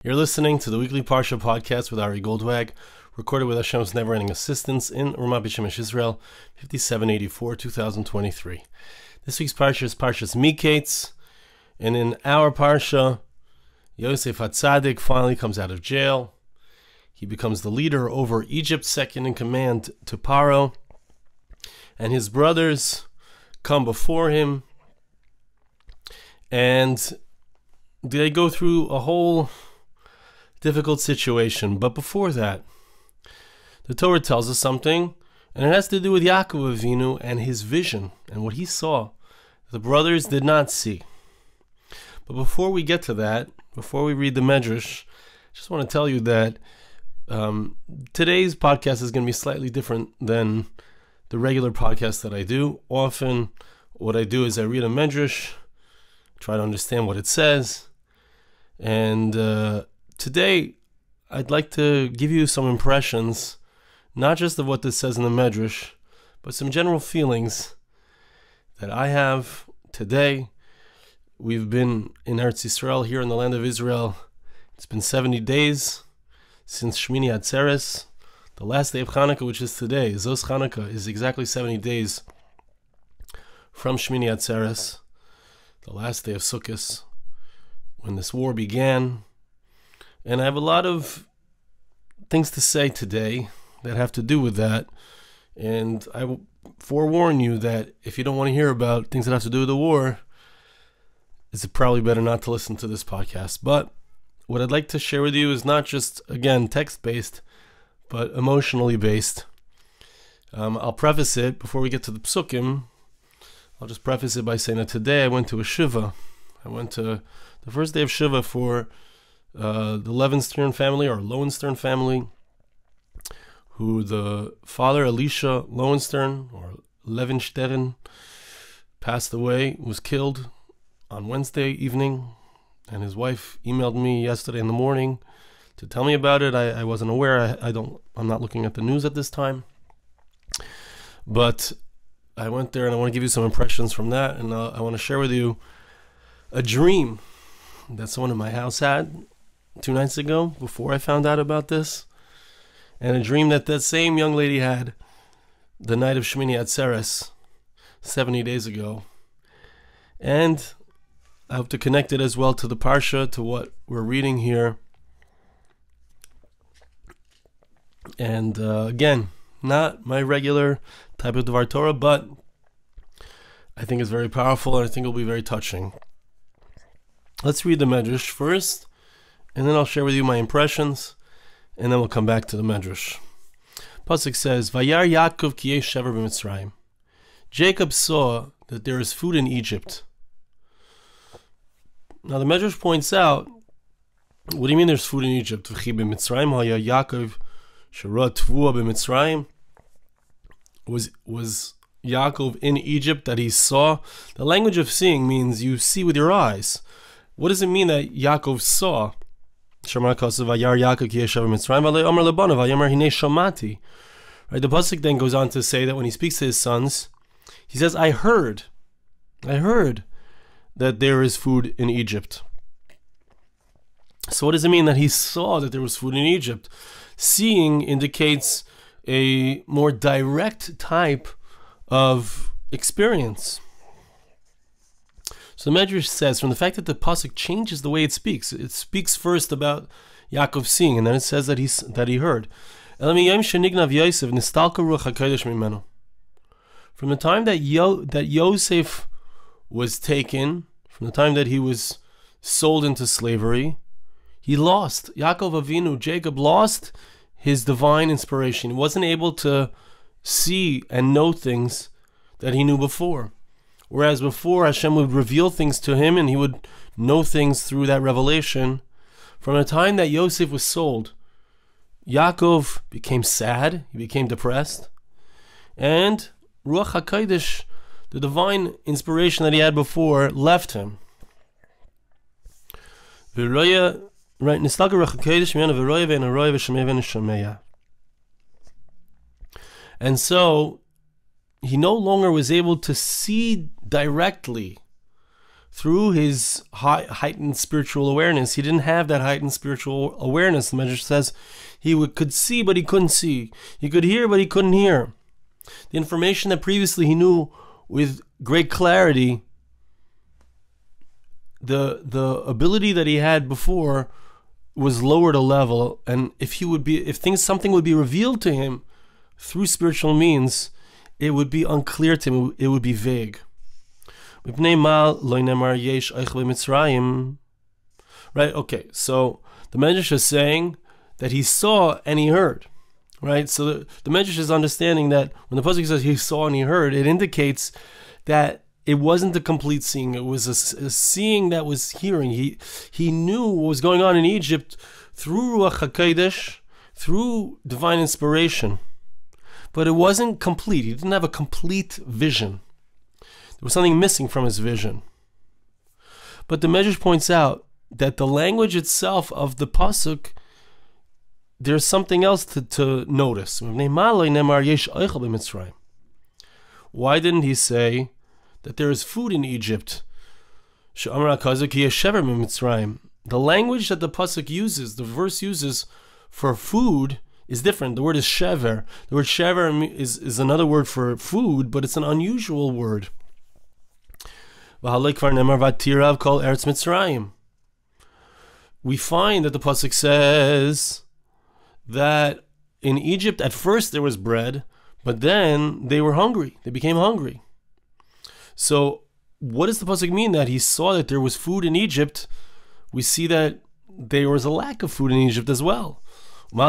You're listening to the weekly Parsha Podcast with Ari Goldwag, recorded with Hashem's never-ending assistance in Ramat B'Shemesh, Israel, 5784, 2023. This week's Parsha is Parshas Mikeitz, and in our Parsha, Yosef HaTzadik finally comes out of jail. He becomes the leader over Egypt, second in command to Paro, and his brothers come before him, and they go through a whole difficult situation. But before that, the Torah tells us something, and it has to do with Yakov Avinu and his vision and what he saw the brothers did not see. But before we get to that, before we read the Medrash, I just want to tell you that today's podcast is going to be slightly different than the regular podcast that I do. Often what I do is I read a Medrash, try to understand what it says, and today I'd like to give you some impressions, not just of what this says in the Medrash, but some general feelings that I have today. We've been in Eretz Yisrael, here in the land of Israel. It's been 70 days since Shmini Atzeres, the last day of Hanukkah, which is today. Zos Hanukkah is exactly 70 days from Shmini Atzeres, the last day of Sukkot, when this war began. And I have a lot of things to say today that have to do with that. And I will forewarn you that if you don't want to hear about things that have to do with the war, it's probably better not to listen to this podcast. But what I'd like to share with you is not just, again, text-based, but emotionally based. I'll preface it, before we get to the psukim, I'll just preface it by saying that today I went to a shiva. I went to the first day of shiva for the Loewenstern family, or Loewenstern family, who the father, Elisha Loewenstern, or Loewenstern, passed away, was killed on Wednesday evening, and his wife emailed me yesterday in the morning to tell me about it. I wasn't aware. I'm not looking at the news at this time, but I went there, and I want to give you some impressions from that, and I want to share with you a dream that someone in my house had 2 nights ago before I found out about this, and a dream that same young lady had the night of Shmini Atzeres 70 days ago. And I hope to connect it as well to the Parsha, to what we're reading here. And again, not my regular type of Dvar Torah, but I think it's very powerful, and I think it'll be very touching. Let's read the Medrash first, and then I'll share with you my impressions, and then we'll come back to the Medrash. Pasuk says, Vayar Yakov ki yesh shever-breaking. Jacob saw that there is food in Egypt. Now the Medrash points out, what do you mean there's food in Egypt? Yakov was Yakov in Egypt that he saw? The language of seeing means you see with your eyes. What does it mean that Yakov saw? Right, the pasuk then goes on to say that when he speaks to his sons, he says, I heard that there is food in Egypt. So what does it mean that he saw that there was food in Egypt? Seeing indicates a more direct type of experience. So the Medrash says, from the fact that the pasuk changes the way it speaks first about Yakov seeing, and then it says that he heard. From the time that Yosef was taken, from the time that he was sold into slavery, he lost. Yakov Avinu, Jacob, lost his divine inspiration. He wasn't able to see and know things that he knew before. Whereas before, Hashem would reveal things to him, and he would know things through that revelation. From the time that Yosef was sold, Yakov became sad, he became depressed, and Ruach Hakodesh, the divine inspiration that he had before, left him. And so he no longer was able to see directly through his heightened spiritual awareness. He didn't have that heightened spiritual awareness. The Medrash says he could see, but he couldn't see. He could hear, but he couldn't hear. The information that previously he knew with great clarity, the ability that he had before was lowered a level, and if something would be revealed to him through spiritual means, it would be unclear to him. It would be vague. Right? Okay. So the Medrash is saying that he saw and he heard. Right. So the Medrash is understanding that when the pasuk says he saw and he heard, it indicates that it wasn't a complete seeing. It was a seeing that was hearing. He knew what was going on in Egypt through Ruach Hakodesh, through divine inspiration. But it wasn't complete. He didn't have a complete vision. There was something missing from his vision. But the Medrash points out that the language itself of the pasuk, there's something else to notice. Why didn't he say that there is food in Egypt? The language that the pasuk uses, the verse uses for food, is different. The word is shever. The word shever is another word for food, but it's an unusual word. We find that the pasuk says that in Egypt at first there was bread, but then they were hungry. They became hungry. So what does the pasuk mean that he saw that there was food in Egypt? We see that there was a lack of food in Egypt as well. So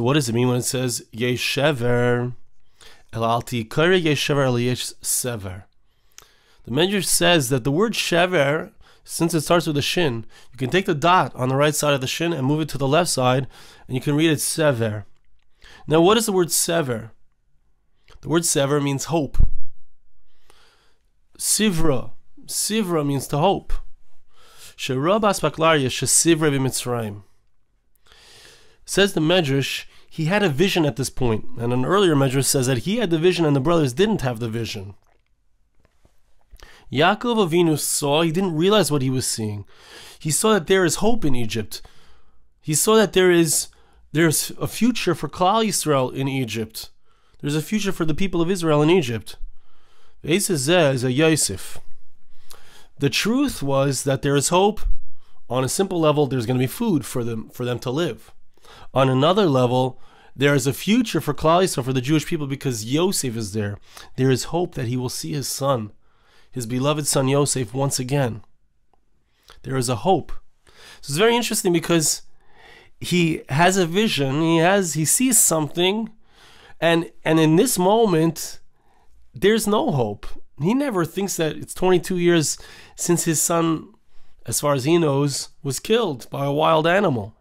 what does it mean when it says yesh shever? The Medrash says that the word shever, since it starts with a shin, you can take the dot on the right side of the shin and move it to the left side, and you can read it sever. Now, what is the word sever? The word sever means hope. Sivra means to hope. Says the Medrash, he had a vision at this point, and an earlier Medrash says that he had the vision and the brothers didn't have the vision. Yakov Avinu saw, he didn't realize what he was seeing. He saw that there is hope in Egypt. He saw that there's a future for Klal Yisrael in Egypt. There's a future for the people of Israel in Egypt. Is a Yosef. The truth was that there is hope. On a simple level, there's going to be food for them to live. On another level, there is a future for Klal Yisrael, for the Jewish people, because Yosef is there. There is hope that he will see his son, his beloved son Yosef, once again. There is a hope. So it's very interesting because he has a vision, he sees something, and in this moment, there's no hope. He never thinks that it's 22 years since his son, as far as he knows, was killed by a wild animal.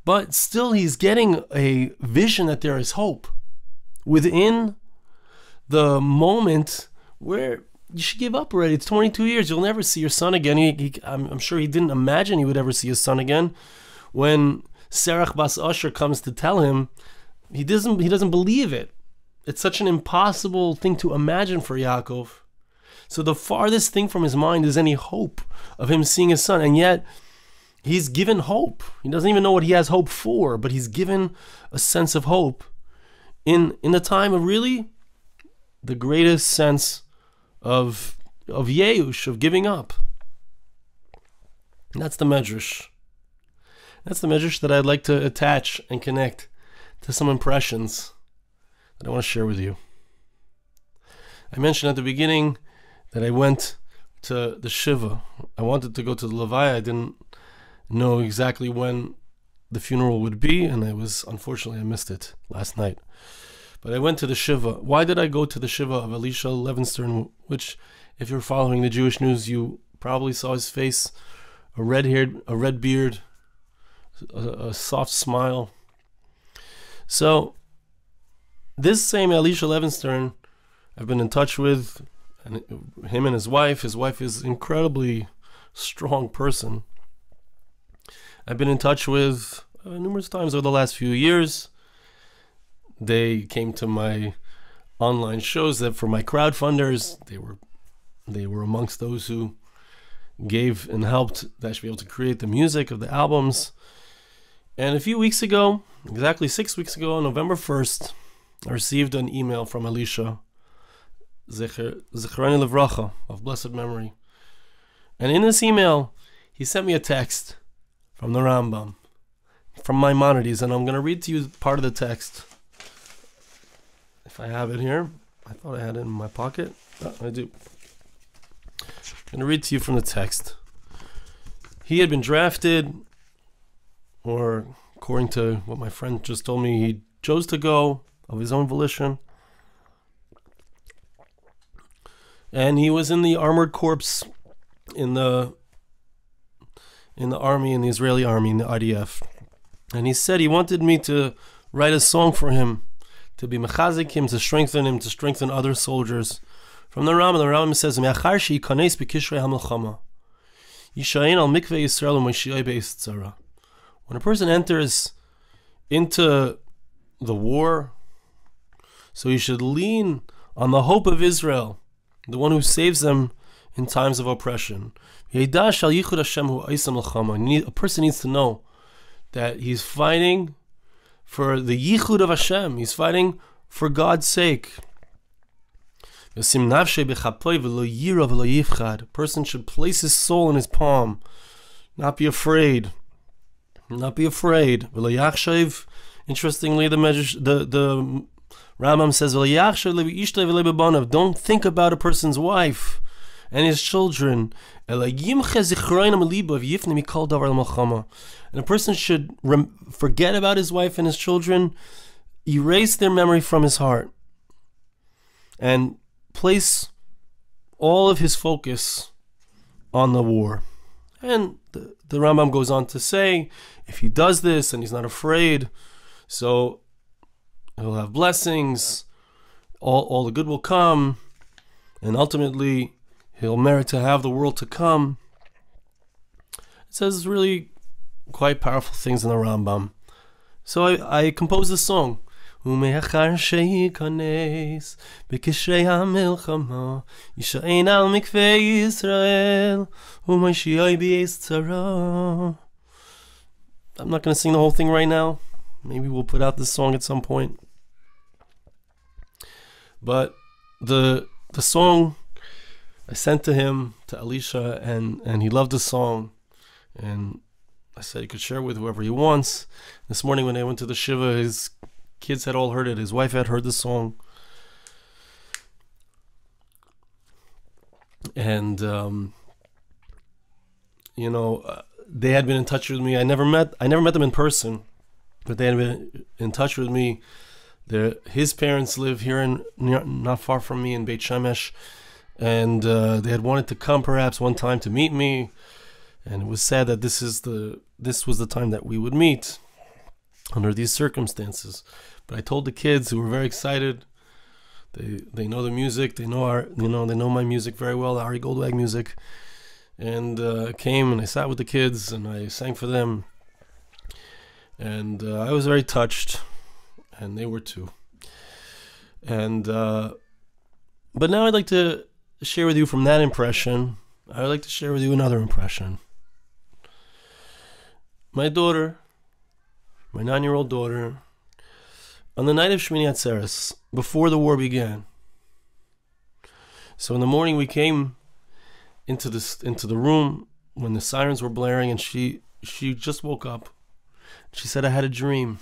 But still, he's getting a vision that there is hope within the moment where you should give up already. It's 22 years. You'll never see your son again. I'm sure he didn't imagine he would ever see his son again. When Serach Bas Asher comes to tell him, he doesn't believe it. It's such an impossible thing to imagine for Yaakov. So the farthest thing from his mind is any hope of him seeing his son. And yet, he's given hope. He doesn't even know what he has hope for, but he's given a sense of hope in the time of really the greatest sense of Yeush, of giving up. And that's the Medrash. That's the Medrash that I'd like to attach and connect to some impressions that I want to share with you. I mentioned at the beginning that I went to the Shiva. I wanted to go to the Levaya. I didn't know exactly when the funeral would be, and unfortunately I missed it last night. But I went to the Shiva. Why did I go to the Shiva of Elisha Loewenstern, which, if you're following the Jewish news, you probably saw his face, a red beard, a soft smile. So this same Elisha Loewenstern, I've been in touch with, and him and his wife. His wife is an incredibly strong person. I've been in touch with numerous times over the last few years. They came to my online shows that for my crowdfunders. They were They were amongst those who gave and helped that I should be able to create the music of the albums. And a few weeks ago, exactly 6 weeks ago, on November 1st, I received an email from Elisha, Zichrani Levracha, of blessed memory. And in this email, he sent me a text from the Rambam, from Maimonides, and I'm going to read to you part of the text. If I have it here. I thought I had it in my pocket. Oh, I do. I'm going to read to you from the text. He had been drafted, or according to what my friend just told me, he chose to go of his own volition. And he was in the armored corps in the army, in the Israeli army, in the IDF. And he said he wanted me to write a song for him, to be mechazik him, to strengthen other soldiers. From the Rambam says, Me'achar she'yikanes b'kishrei ha'melchama, yishayin al mikveh Yisrael u'moshi'ai be'ez tzara. When a person enters into the war, so he should lean on the hope of Israel, the one who saves them in times of oppression. A person needs to know that he's fighting for the yichud of Hashem. He's fighting for God's sake. A person should place his soul in his palm, not be afraid. Not be afraid. Interestingly, the Rambam says, don't think about a person's wife and his children. And a person should forget about his wife and his children, erase their memory from his heart, and place all of his focus on the war. And the Rambam goes on to say, if he does this and he's not afraid, so he'll have blessings, all the good will come, and ultimately he'll merit to have the world to come. It says really quite powerful things in the Rambam. So I composed this song. ומאחר שייכנס בקשרי המלחמה ישען על מקווה ישראל ומשיעי בארץ צרה. I'm not going to sing the whole thing right now. Maybe we'll put out this song at some point. But the song I sent to him, to Elisha, and he loved the song. And I said he could share it with whoever he wants. This morning when I went to the shiva, his kids had all heard it. His wife had heard the song. And, they had been in touch with me. I never met them in person, but they had been in touch with me. His parents live here not far from me in Beit Shemesh, and they had wanted to come perhaps one time to meet me, and it was sad that this was the time that we would meet under these circumstances. But I told the kids, who were very excited. They know the music. They know they know my music very well, the Ari Goldwag music. And came and I sat with the kids and I sang for them. And I was very touched, and they were too. And but now I'd like to share with you from that impression. I would like to share with you another impression. My daughter, my 9-year-old daughter, on the night of Shmini Atzeres, before the war began. So in the morning we came into the room when the sirens were blaring, and she just woke up. She said, I had a dream.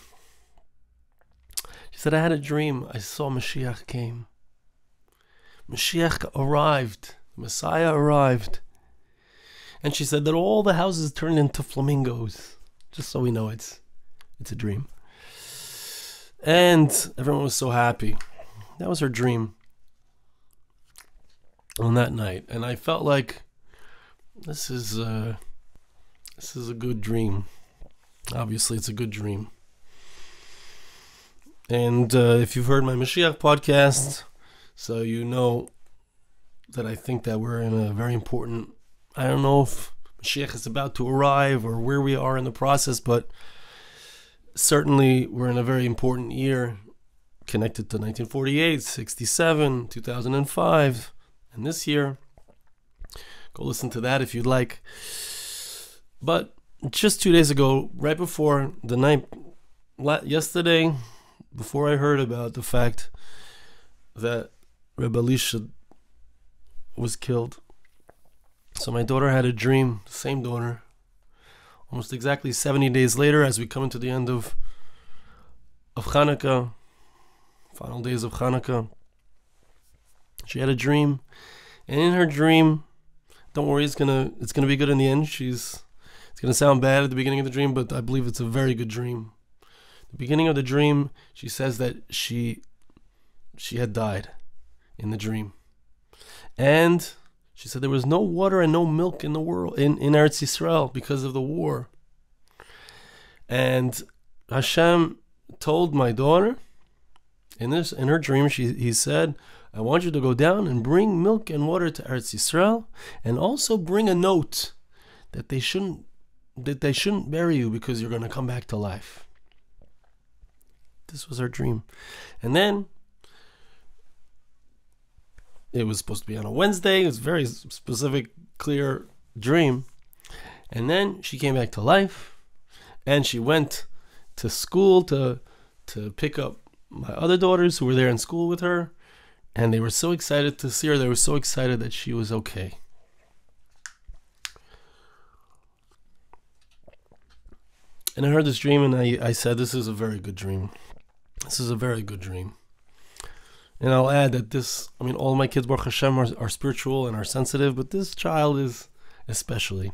She said, I had a dream. I saw Mashiach came. Mashiach arrived. Messiah arrived. And she said that all the houses turned into flamingos. Just so we know it's a dream. And everyone was so happy. That was her dream on that night. And I felt like this is a good dream. Obviously, it's a good dream. And if you've heard my Mashiach podcast, so you know that I think that we're in a very important, I don't know if Mashiach is about to arrive or where we are in the process, but certainly we're in a very important year connected to 1948, 67, 2005, and this year. Go listen to that if you'd like. But just 2 days ago, right before the night, yesterday, before I heard about the fact that Rebbe Elisha was killed, so my daughter had a dream, the same daughter, almost exactly 70 days later, as we come into the end of Hanukkah, final days of Hanukkah. She had a dream, and in her dream, don't worry, it's gonna be good in the end. It's gonna sound bad at the beginning of the dream, but I believe it's a very good dream. The beginning of the dream, she says that she had died in the dream, and she said there was no water and no milk in the world in Eretz Yisrael because of the war. And Hashem told my daughter in her dream, he said, I want you to go down and bring milk and water to Eretz Yisrael, and also bring a note that they shouldn't bury you because you're going to come back to life. This was her dream. And then it was supposed to be on a Wednesday. It was a very specific, clear dream. And then she came back to life, and she went to school to pick up my other daughters who were there in school with her, and they were so excited to see her. They were so excited that she was okay. And I heard this dream, and I said, this is a very good dream. This is a very good dream. And I'll add that all my kids, Baruch Hashem, are spiritual and are sensitive, but this child is especially.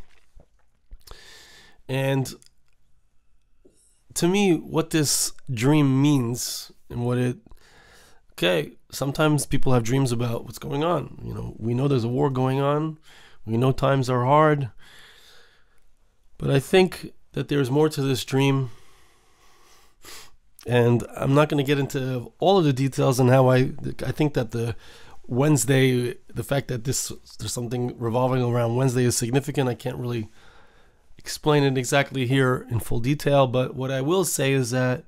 And to me, what this dream means and sometimes people have dreams about what's going on. We know there's a war going on. We know times are hard. But I think that there's more to this dream. And I'm not going to get into all of the details and how I think that the Wednesday, the fact that there's something revolving around Wednesday is significant. I can't really explain it exactly here in full detail, but what I will say is that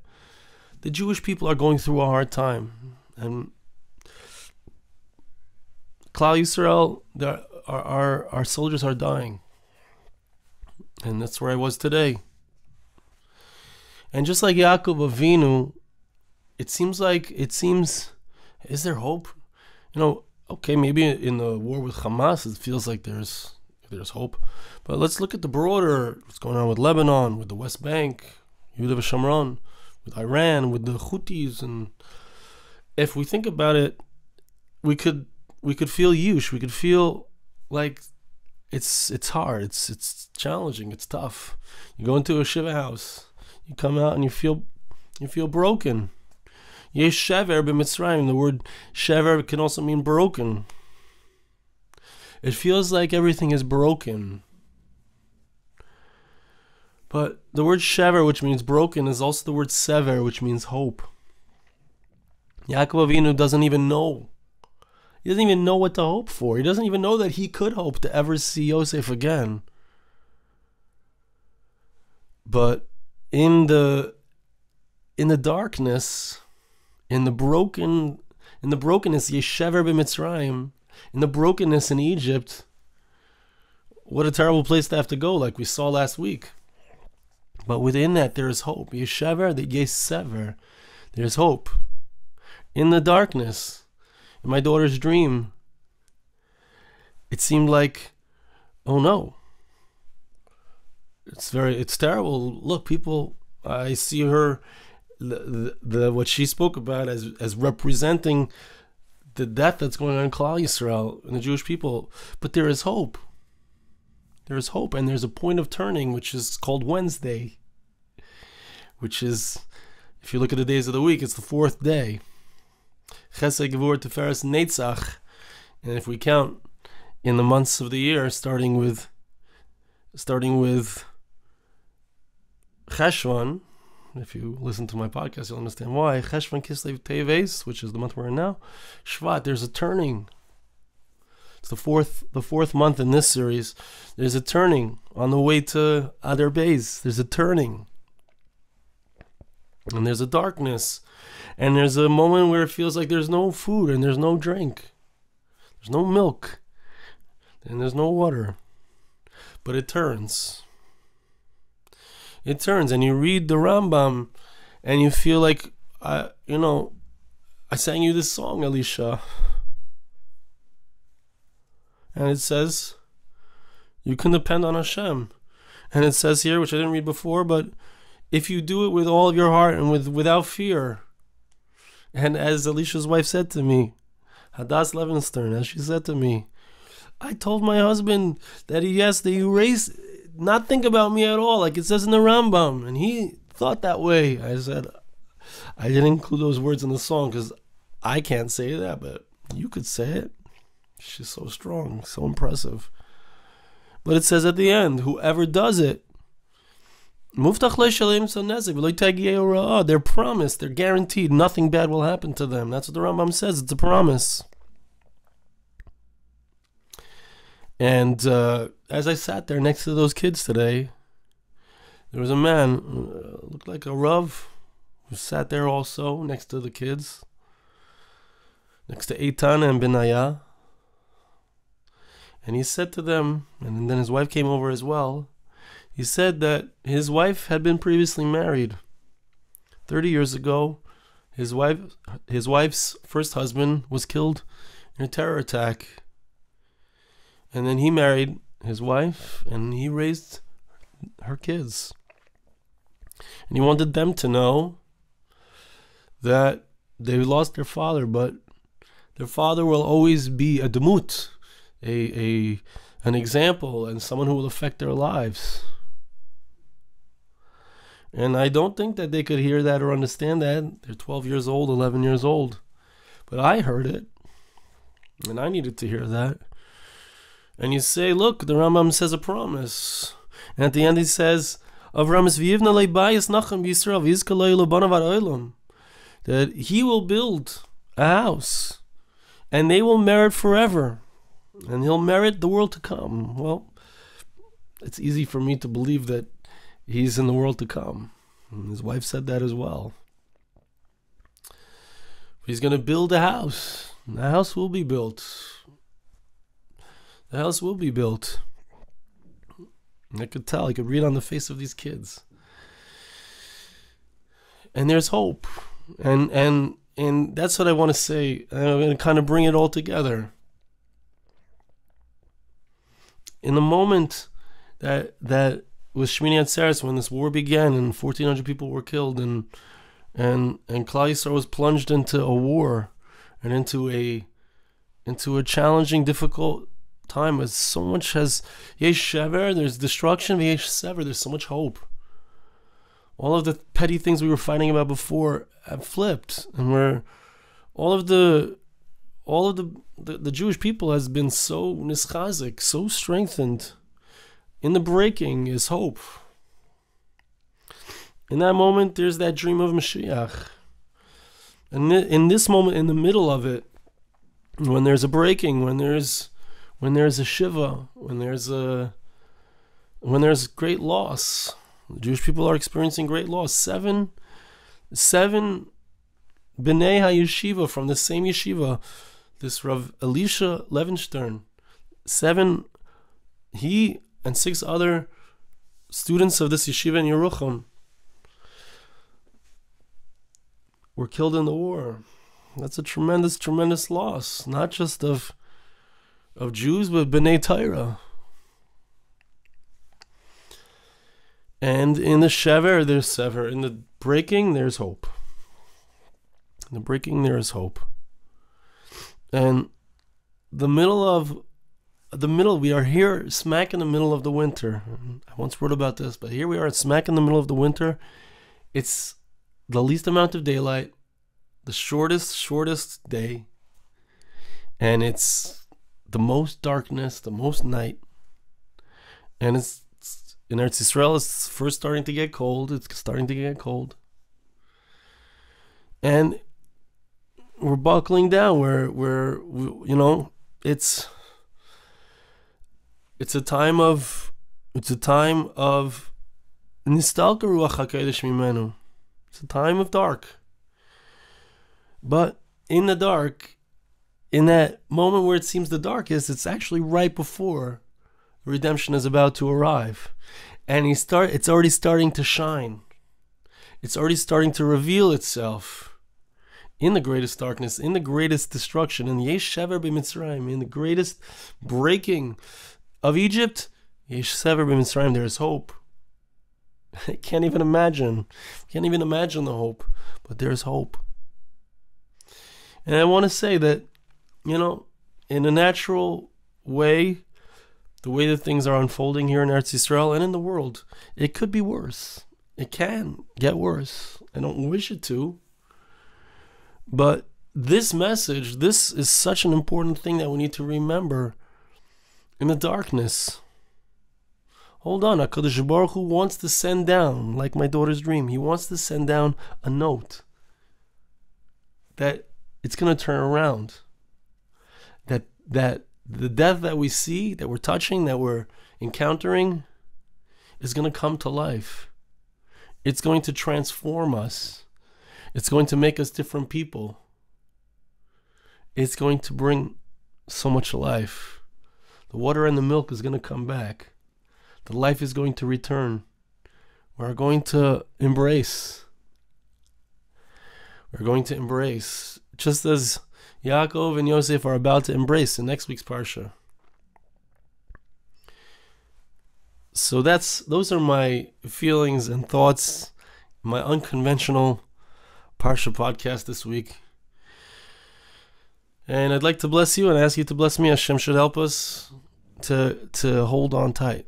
the Jewish people are going through a hard time. And Klal Yisrael, our soldiers are dying. And that's where I was today. And just like Yakov Avinu, it seems, is there hope? Okay, maybe in the war with Hamas, it feels like there's hope. But let's look at the broader, what's going on with Lebanon, with the West Bank, Yehuda v'Shamron, with Iran, with the Houthis. And if we think about it, we could feel yush. We could feel like it's hard, it's challenging, it's tough. You go into a shiva house, you come out and you feel broken. Yesh shever b'Mitzrayim. The word shever can also mean broken. It feels like everything is broken. But the word shever, which means broken, is also the word sever, which means hope. Yaakov Avinu doesn't even know. He doesn't even know what to hope for. He doesn't even know that he could hope to ever see Yosef again. But in the darkness, in the brokenness, Yeshever b'Mitzrayim, in the brokenness in Egypt, what a terrible place to have to go, like we saw last week. But within that, there is hope. Yeshever, the Yesever, there's hope. In the darkness, in my daughter's dream, it seemed like, oh no, it's terrible. Look, people, I see her, what she spoke about as representing the death that's going on in Klal Yisrael and the Jewish people. But there is hope. There is hope, and there's a point of turning, which is called Wednesday, which is, if you look at the days of the week, it's the fourth day. Chesed, Gevurah, Tiferes, Netzach. And if we count in the months of the year, starting with Cheshvan, if you listen to my podcast, you'll understand why. Cheshvan, Kislev, Teves, which is the month we're in now. Shvat, there's a turning. It's the fourth month in this series. There's a turning on the way to Adar Beis. There's a turning. And there's a darkness. And there's a moment where it feels like there's no food and there's no drink. There's no milk. and there's no water, but it turns. It turns, and you read the Rambam, and you feel like, I sang you this song, Elisha, and it says, you can depend on Hashem. And it says here, which I didn't read before, but if you do it with all of your heart and without fear, and as Elisha's wife said to me, Elisha Loewenstern, as she said to me, I told my husband that he has to erase, not think about me at all, like it says in the Rambam, and he thought that way. I said, I didn't include those words in the song because I can't say that, but you could say it. She's so strong, so impressive. But it says at the end, whoever does it, they're promised, they're guaranteed, nothing bad will happen to them. That's what the Rambam says, it's a promise. And as I sat there next to those kids today, there was a man, looked like a Rav, who sat there also next to the kids, next to Eitan and Benaya. And he said to them, and then his wife came over as well, he said that his wife had been previously married. 30 years ago, his wife's first husband was killed in a terror attack. And then he married his wife, and he raised her kids. And he wanted them to know that they lost their father, but their father will always be a demut, an example, and someone who will affect their lives. And I don't think that they could hear that or understand that. They're 12 years old, 11 years old. But I heard it, and I needed to hear that. And you say, look, the Rambam says a promise. And at the end he says, that he will build a house, and they will merit forever, and he'll merit the world to come. Well, it's easy for me to believe that he's in the world to come. And his wife said that as well. He's going to build a house. The house will be built. The house will be built. I could tell. I could read on the face of these kids. And there's hope. And that's what I want to say. I'm going to kind of bring it all together. In the moment that with Shmini Atzeres, when this war began and 1,400 people were killed, and Klal Yisrael was plunged into a war and into a challenging, difficult time, as so much has yesh shever, there's destruction, yesh sever, there's so much hope. All of the petty things we were fighting about before have flipped, and all of the Jewish people has been so nischazik, so strengthened. In the breaking is hope. In that moment, there's that dream of Mashiach. And in this moment, in the middle of it, when there's a breaking, when there's a shiva, when there's great loss, the Jewish people are experiencing great loss. Seven b'nei ha-yeshiva from the same yeshiva, this Rav Elisha Loewenstern, he and 6 other students of this yeshiva in Yerucham were killed in the war. That's a tremendous, tremendous loss, not just of Jews, but B'nai Torah. And in the shever, there's sever. In the breaking, there's hope. In the breaking, there is hope. And we are here smack in the middle of the winter. I once wrote about this, but here we are smack in the middle of the winter. It's the least amount of daylight, the shortest day, and it's the most darkness, the most night. And it's in Eretz Yisrael, it's first starting to get cold. It's starting to get cold. And we're buckling down. It's a time of nistalka Ruach Hakodesh mimenu. It's a time of dark. But in the dark, in that moment where it seems the darkest, it's actually right before redemption is about to arrive. And it's already starting to shine. It's already starting to reveal itself in the greatest darkness, in the greatest destruction, in the shever-breaking, in the greatest breaking of Egypt. Shever-breaking, there is hope. I can't even imagine the hope, but there is hope. And I want to say that, in a natural way, the way that things are unfolding here in Eretz Yisrael and in the world, it could be worse. It can get worse. I don't wish it to. But this message, this is such an important thing that we need to remember in the darkness. Hold on, HaKadosh Baruch Hu wants to send down, like my daughter's dream, he wants to send down a note that it's going to turn around. That the death that we see, that we're touching, that we're encountering, is going to come to life. It's going to transform us. It's going to make us different people. It's going to bring so much life. The water and the milk is going to come back. The life is going to return. We're going to embrace. We're going to embrace. Just as Yakov and Yosef are about to embrace in next week's Parsha. So those are my feelings and thoughts, my unconventional Parsha podcast this week. And I'd like to bless you and ask you to bless me. Hashem should help us to hold on tight,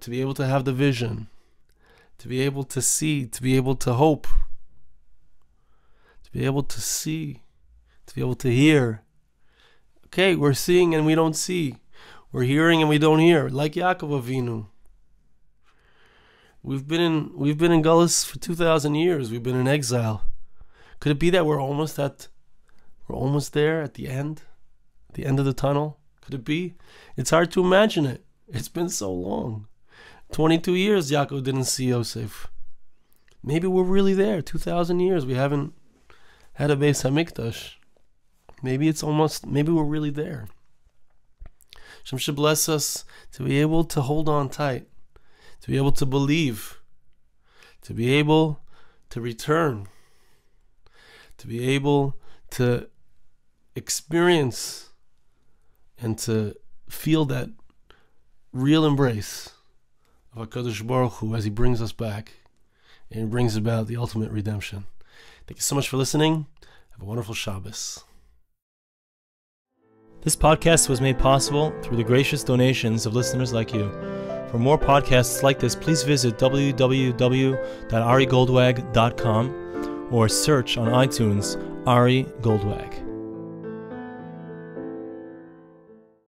to be able to have the vision, to be able to see, to be able to hope, to be able to see, to be able to hear. Okay, we're seeing and we don't see. We're hearing and we don't hear, like Yakov Avinu. We've been in Gullus for 2,000 years. We've been in exile. Could it be that we're almost there at the end of the tunnel? Could it be? It's hard to imagine it. It's been so long. 22 years Yaakov didn't see Yosef. Maybe we're really there. 2,000 years we haven't had a Beis Hamikdash. Maybe we're really there. Hashem should bless us to be able to hold on tight, to be able to believe, to be able to return, to be able to experience and to feel that real embrace of HaKadosh Baruch Hu as he brings us back and he brings about the ultimate redemption. Thank you so much for listening. Have a wonderful Shabbos. This podcast was made possible through the gracious donations of listeners like you. For more podcasts like this, please visit www.arigoldwag.com or search on iTunes Ari Goldwag.